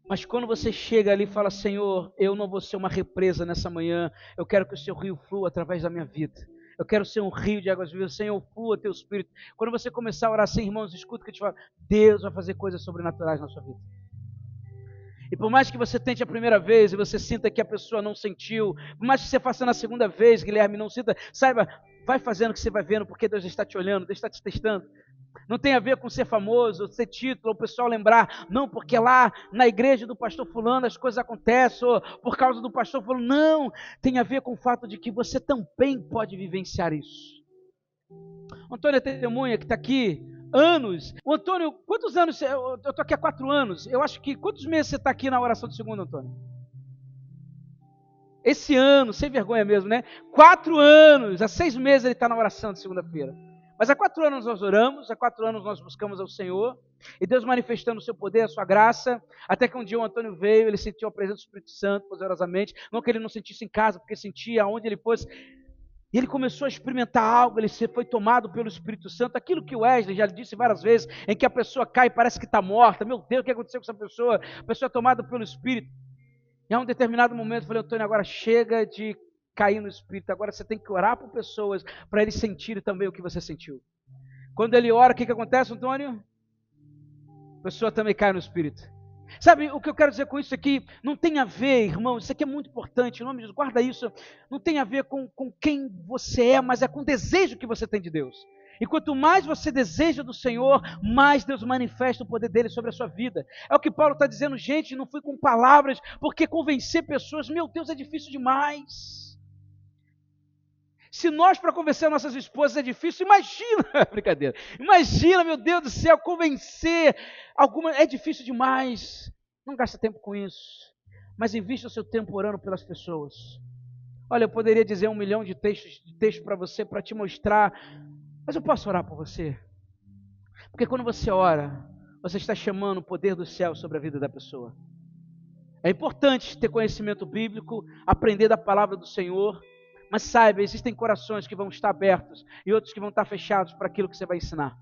Speaker 1: Mas quando você chega ali e fala, Senhor, eu não vou ser uma represa nessa manhã, eu quero que o seu rio flua através da minha vida. Eu quero ser um rio de águas vivas, Senhor, flua teu Espírito. Quando você começar a orar assim, irmãos, escuta o que eu te falo, Deus vai fazer coisas sobrenaturais na sua vida. E por mais que você tente a primeira vez e você sinta que a pessoa não sentiu, por mais que você faça na segunda vez, Guilherme, não sinta, saiba, vai fazendo que você vai vendo, porque Deus está te olhando, Deus está te testando. Não tem a ver com ser famoso, ser título, o pessoal lembrar, não, porque lá na igreja do pastor fulano as coisas acontecem, ou por causa do pastor fulano, não, tem a ver com o fato de que você também pode vivenciar isso. O Antônio é testemunha que está aqui, anos. O Antônio, quantos anos, eu estou aqui há 4 anos, eu acho que, quantos meses você está aqui na oração de segunda, Antônio? Esse ano, sem vergonha mesmo, né? 4 anos, há 6 meses ele está na oração de segunda-feira. Mas há 4 anos nós oramos, há 4 anos nós buscamos ao Senhor, e Deus manifestando o seu poder, a sua graça, até que um dia o Antônio veio, ele sentiu a presença do Espírito Santo poderosamente, não que ele não sentisse em casa, porque sentia aonde ele fosse, e ele começou a experimentar algo, ele foi tomado pelo Espírito Santo, aquilo que o Wesley já disse várias vezes, em que a pessoa cai e parece que está morta, meu Deus, o que aconteceu com essa pessoa? A pessoa é tomada pelo Espírito, e a um determinado momento eu falei, Antônio, agora chega de cair no Espírito, agora você tem que orar por pessoas, para eles sentirem também o que você sentiu. Quando ele ora, o que acontece, Antônio? A pessoa também cai no Espírito. Sabe, o que eu quero dizer com isso aqui, não tem a ver, irmão, isso aqui é muito importante, em nome de Jesus, guarda isso, não tem a ver com quem você é, mas é com o desejo que você tem de Deus. E quanto mais você deseja do Senhor, mais Deus manifesta o poder dele sobre a sua vida. É o que Paulo está dizendo, gente, não fui com palavras, porque convencer pessoas, meu Deus, é difícil demais. Se nós, para convencer nossas esposas é difícil, imagina, brincadeira, imagina, meu Deus do céu, convencer alguma, é difícil demais. Não gasta tempo com isso, mas invista o seu tempo orando pelas pessoas. Olha, eu poderia dizer 1 milhão de textos para você, para te mostrar, mas eu posso orar por você. Porque quando você ora, você está chamando o poder do céu sobre a vida da pessoa. É importante ter conhecimento bíblico, aprender da palavra do Senhor, mas saiba, existem corações que vão estar abertos e outros que vão estar fechados para aquilo que você vai ensinar.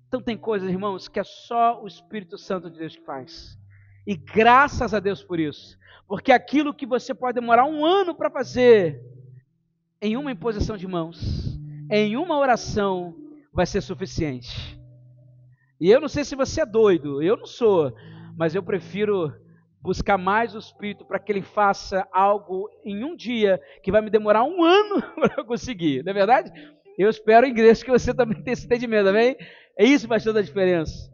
Speaker 1: Então tem coisas, irmãos, que é só o Espírito Santo de Deus que faz. E graças a Deus por isso. Porque aquilo que você pode demorar 1 ano para fazer, em uma imposição de mãos, em uma oração, vai ser suficiente. E eu não sei se você é doido, eu não sou, mas eu prefiro buscar mais o Espírito para que Ele faça algo em um dia, que vai me demorar 1 ano para eu conseguir, não é verdade? Eu espero, igreja, que você também tenha esse entendimento, amém? É isso que faz toda a diferença.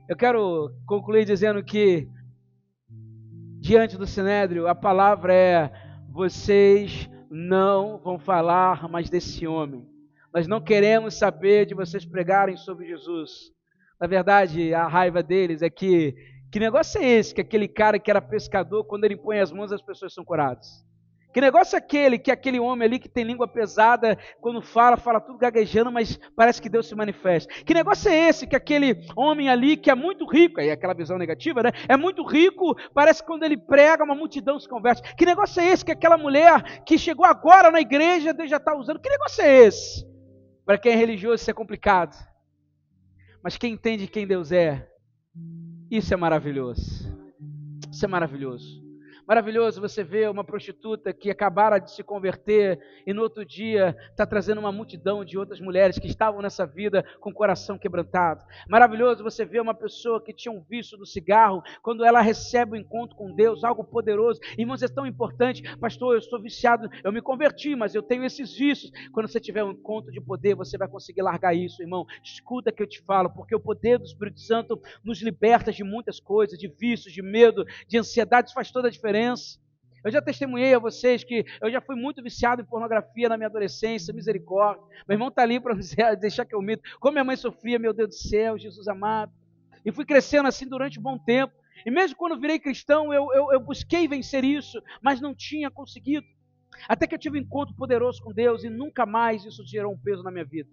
Speaker 1: Eu quero concluir dizendo que, diante do Sinédrio, a palavra é, vocês não vão falar mais desse homem. Nós não queremos saber de vocês pregarem sobre Jesus. Na verdade, a raiva deles é que negócio é esse, que aquele cara que era pescador, quando ele põe as mãos, as pessoas são curadas? Que negócio é aquele, que aquele homem ali que tem língua pesada, quando fala tudo gaguejando, mas parece que Deus se manifesta? Que negócio é esse, que aquele homem ali que é muito rico, aí aquela visão negativa, né? É muito rico, parece que quando ele prega, uma multidão se converte. Que negócio é esse, que aquela mulher que chegou agora na igreja, Deus já está usando? Que negócio é esse? Para quem é religioso isso é complicado. Mas quem entende quem Deus é, isso é maravilhoso. Isso é maravilhoso. Maravilhoso você ver uma prostituta que acabara de se converter e no outro dia está trazendo uma multidão de outras mulheres que estavam nessa vida com o coração quebrantado. Maravilhoso você ver uma pessoa que tinha um vício do cigarro, quando ela recebe o encontro com Deus, algo poderoso. Irmãos, é tão importante, pastor, eu estou viciado, eu me converti, mas eu tenho esses vícios. Quando você tiver um encontro de poder, você vai conseguir largar isso, irmão. Escuta que eu te falo, porque o poder do Espírito Santo nos liberta de muitas coisas, de vícios, de medo, de ansiedade, isso faz toda a diferença. Eu já testemunhei a vocês que eu já fui muito viciado em pornografia na minha adolescência, misericórdia. Meu irmão está ali para deixar que eu minto. Como minha mãe sofria, meu Deus do céu, Jesus amado. E fui crescendo assim durante um bom tempo. E mesmo quando virei cristão, eu busquei vencer isso, mas não tinha conseguido. Até que eu tive um encontro poderoso com Deus e nunca mais isso gerou um peso na minha vida.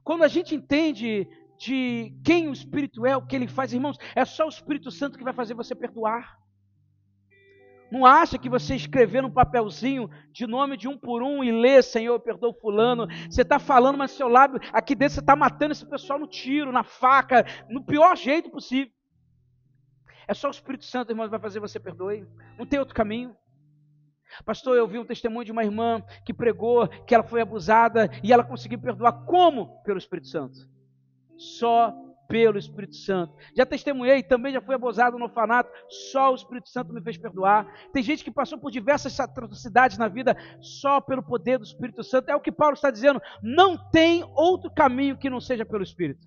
Speaker 1: Quando a gente entende de quem o Espírito é, o que ele faz, irmãos, é só o Espírito Santo que vai fazer você perdoar. Não acha que você escrever num papelzinho de nome de um por um e ler, Senhor, perdoa o fulano. Você está falando, mas seu lábio, aqui dentro você está matando esse pessoal no tiro, na faca, no pior jeito possível. É só o Espírito Santo, irmãos, vai fazer você perdoe. Não tem outro caminho. Pastor, eu vi um testemunho de uma irmã que pregou que ela foi abusada e ela conseguiu perdoar. Como? Pelo Espírito Santo. Só pelo Espírito Santo. Já testemunhei, também já fui abusado no orfanato, só o Espírito Santo me fez perdoar. Tem gente que passou por diversas atrocidades na vida, só pelo poder do Espírito Santo. É o que Paulo está dizendo, não tem outro caminho que não seja pelo Espírito.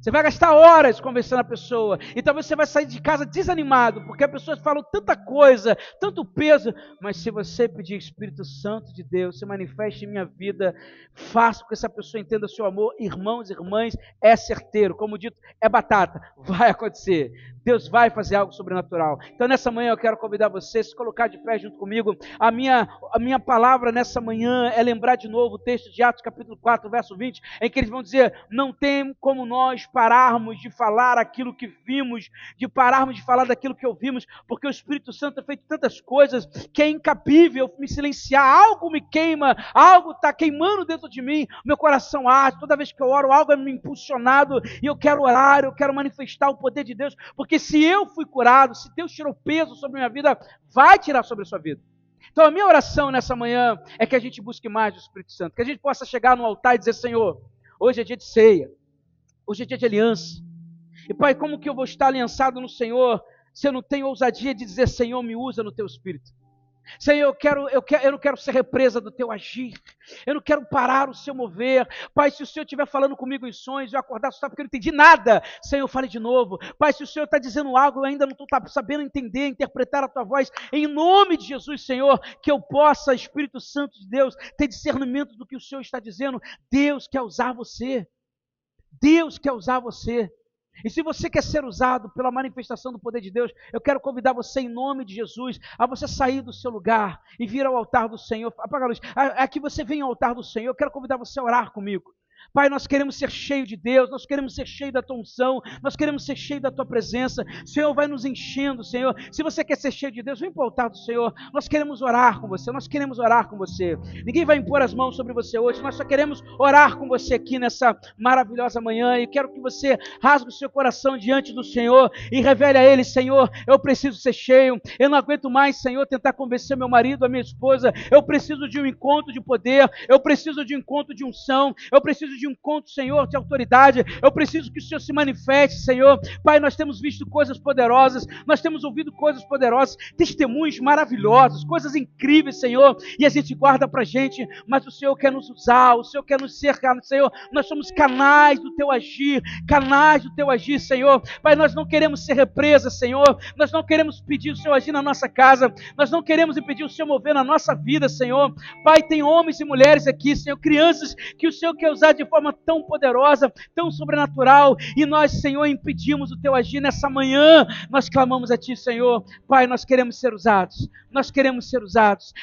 Speaker 1: Você vai gastar horas conversando a pessoa, e talvez você vai sair de casa desanimado, porque a pessoa falou tanta coisa, tanto peso, mas se você pedir Espírito Santo de Deus, se manifeste em minha vida, faça com que essa pessoa entenda o seu amor, irmãos e irmãs, é certeiro, como dito, é batata, vai acontecer, Deus vai fazer algo sobrenatural. Então nessa manhã eu quero convidar você a se colocar de pé junto comigo. A minha palavra nessa manhã é lembrar de novo o texto de Atos capítulo 4, verso 20, em que eles vão dizer, não tem como nós pararmos de falar aquilo que vimos, de pararmos de falar daquilo que ouvimos, porque o Espírito Santo tem feito tantas coisas que é incapível me silenciar, algo me queima, algo está queimando dentro de mim, meu coração arde, toda vez que eu oro, algo é me impulsionado, e eu quero orar, eu quero manifestar o poder de Deus, porque se eu fui curado, se Deus tirou peso sobre a minha vida, vai tirar sobre a sua vida. Então a minha oração nessa manhã é que a gente busque mais do Espírito Santo, que a gente possa chegar no altar e dizer, Senhor, hoje é dia de ceia, hoje é dia de aliança. E Pai, como que eu vou estar aliançado no Senhor se eu não tenho ousadia de dizer, Senhor, me usa no Teu Espírito? Senhor, eu não quero ser represa do Teu agir. Eu não quero parar o Seu mover. Pai, se o Senhor estiver falando comigo em sonhos, eu acordar assustado porque eu não entendi nada. Senhor, fale de novo. Pai, se o Senhor está dizendo algo, eu ainda não estou sabendo entender, interpretar a Tua voz. Em nome de Jesus, Senhor, que eu possa, Espírito Santo de Deus, ter discernimento do que o Senhor está dizendo. Deus quer usar você. Deus quer usar você. E se você quer ser usado pela manifestação do poder de Deus, eu quero convidar você em nome de Jesus, a você sair do seu lugar e vir ao altar do Senhor. Apaga a luz. Aqui você vem ao altar do Senhor, eu quero convidar você a orar comigo. Pai, nós queremos ser cheios de Deus, nós queremos ser cheios da Tua unção, nós queremos ser cheios da Tua presença. Senhor, vai nos enchendo, Senhor. Se você quer ser cheio de Deus, vem para o altar do Senhor. Nós queremos orar com você, nós queremos orar com você. Ninguém vai impor as mãos sobre você hoje, nós só queremos orar com você aqui nessa maravilhosa manhã. E quero que você rasgue o seu coração diante do Senhor e revele a Ele, Senhor, eu preciso ser cheio, eu não aguento mais, Senhor, tentar convencer meu marido, a minha esposa. Eu preciso de um encontro de poder, eu preciso de um encontro de unção, eu preciso de um encontro, Senhor, de autoridade. Eu preciso que o Senhor se manifeste, Senhor. Pai, nós temos visto coisas poderosas, nós temos ouvido coisas poderosas, testemunhos maravilhosos, coisas incríveis, Senhor, e a gente guarda pra gente, mas o Senhor quer nos usar, o Senhor quer nos cercar, Senhor. Nós somos canais do Teu agir, Senhor. Pai, nós não queremos ser represa, Senhor, nós não queremos pedir o Senhor agir na nossa casa, nós não queremos impedir o Senhor mover na nossa vida, Senhor. Pai, tem homens e mulheres aqui, Senhor, crianças que o Senhor quer usar de forma tão poderosa, tão sobrenatural, e nós, Senhor, impedimos o Teu agir nessa manhã. Nós clamamos a Ti, Senhor. Pai, nós queremos ser usados,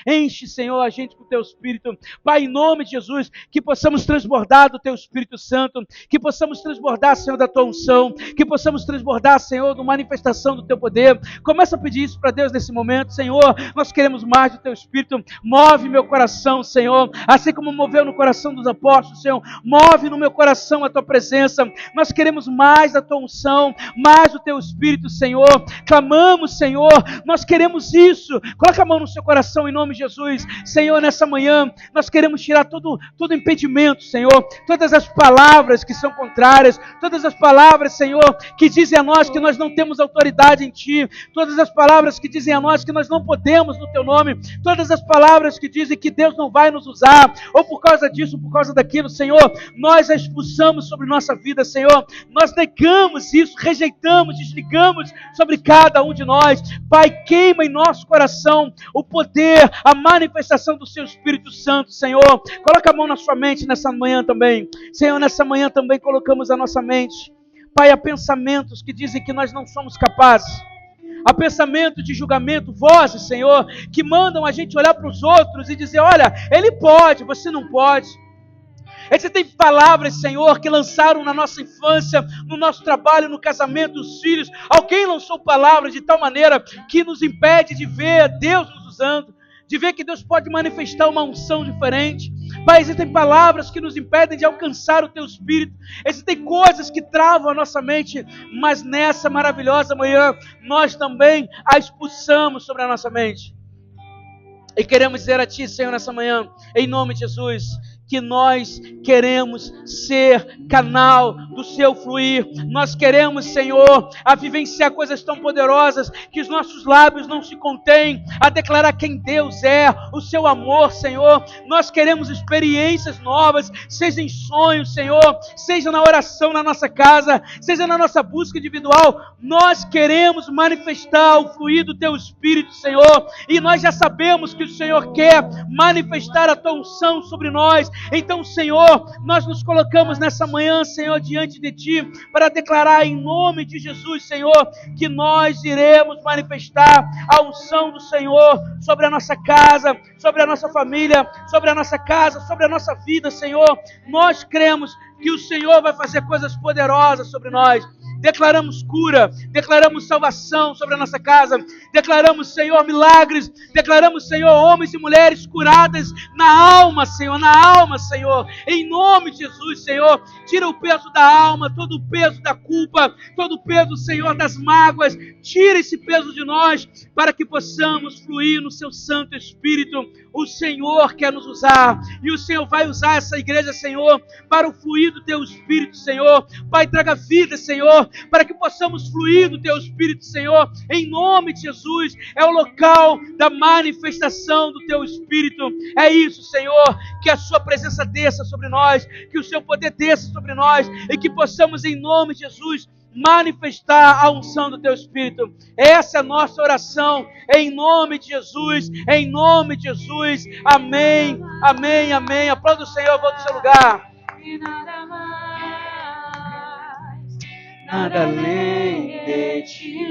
Speaker 1: enche, Senhor, a gente com o Teu Espírito. Pai, em nome de Jesus, que possamos transbordar do Teu Espírito Santo, que possamos transbordar, Senhor, da Tua unção, que possamos transbordar, Senhor, da manifestação do Teu poder. Começa a pedir isso para Deus nesse momento. Senhor, nós queremos mais do Teu Espírito. Move meu coração, Senhor, assim como moveu no coração dos apóstolos, Senhor. Move no meu coração a Tua presença. Nós queremos mais da Tua unção, mais do Teu Espírito, Senhor. Clamamos, Senhor, nós queremos isso. Coloca a mão no seu coração em nome de Jesus. Senhor, nessa manhã, nós queremos tirar todo impedimento, Senhor. Todas as palavras que são contrárias, todas as palavras, Senhor, que dizem a nós que nós não temos autoridade em Ti, todas as palavras que dizem a nós que nós não podemos no Teu nome, todas as palavras que dizem que Deus não vai nos usar, ou por causa disso, ou por causa daquilo, Senhor, nós a expulsamos sobre nossa vida, Senhor. Nós negamos isso, rejeitamos, desligamos sobre cada um de nós. Pai, queima em nosso coração o poder, a manifestação do Seu Espírito Santo, Senhor. Coloca a mão na sua mente nessa manhã também. Senhor, nessa manhã também colocamos a nossa mente. Pai, há pensamentos que dizem que nós não somos capazes. Há pensamento de julgamento, vozes, Senhor, que mandam a gente olhar para os outros e dizer, olha, ele pode, você não pode. Existem palavras, Senhor, que lançaram na nossa infância, no nosso trabalho, no casamento dos filhos. Alguém lançou palavras de tal maneira que nos impede de ver Deus nos usando, de ver que Deus pode manifestar uma unção diferente. Pai, existem palavras que nos impedem de alcançar o Teu Espírito. Existem coisas que travam a nossa mente, mas nessa maravilhosa manhã, nós também a expulsamos sobre a nossa mente. E queremos dizer a Ti, Senhor, nessa manhã, em nome de Jesus, que nós queremos ser canal do Seu fluir. Nós queremos, Senhor, a vivenciar coisas tão poderosas que os nossos lábios não se contêm, a declarar quem Deus é, o Seu amor, Senhor. Nós queremos experiências novas, seja em sonhos, Senhor, seja na oração na nossa casa, seja na nossa busca individual. Nós queremos manifestar o fluir do Teu Espírito, Senhor, e nós já sabemos que o Senhor quer manifestar a Tua unção sobre nós. Então, Senhor, nós nos colocamos nessa manhã, Senhor, diante de Ti, para declarar em nome de Jesus, Senhor, que nós iremos manifestar a unção do Senhor sobre a nossa casa, sobre a nossa família, sobre a nossa casa, sobre a nossa vida, Senhor. Nós cremos que o Senhor vai fazer coisas poderosas sobre nós. Declaramos cura, declaramos salvação sobre a nossa casa, declaramos, Senhor, milagres, declaramos, Senhor, homens e mulheres curadas na alma, Senhor, em nome de Jesus, Senhor. Tira o peso da alma, todo o peso da culpa, todo o peso, Senhor, das mágoas. Tira esse peso de nós, para que possamos fluir no Seu Santo Espírito. O Senhor quer nos usar, e o Senhor vai usar essa igreja, Senhor, para o fluir do Teu Espírito, Senhor. Pai, traga vida, Senhor, para que possamos fluir do Teu Espírito, Senhor, em nome de Jesus. É o local da manifestação do Teu Espírito. É isso, Senhor, que a Sua presença desça sobre nós, que o Seu poder desça sobre nós, e que possamos, em nome de Jesus, manifestar a unção do Teu Espírito. Essa é a nossa oração, em nome de Jesus, em nome de Jesus. Amém, amém, amém. Aplauda o Senhor, volta ao seu lugar.
Speaker 2: E nada mais,
Speaker 1: Nada além de Ti.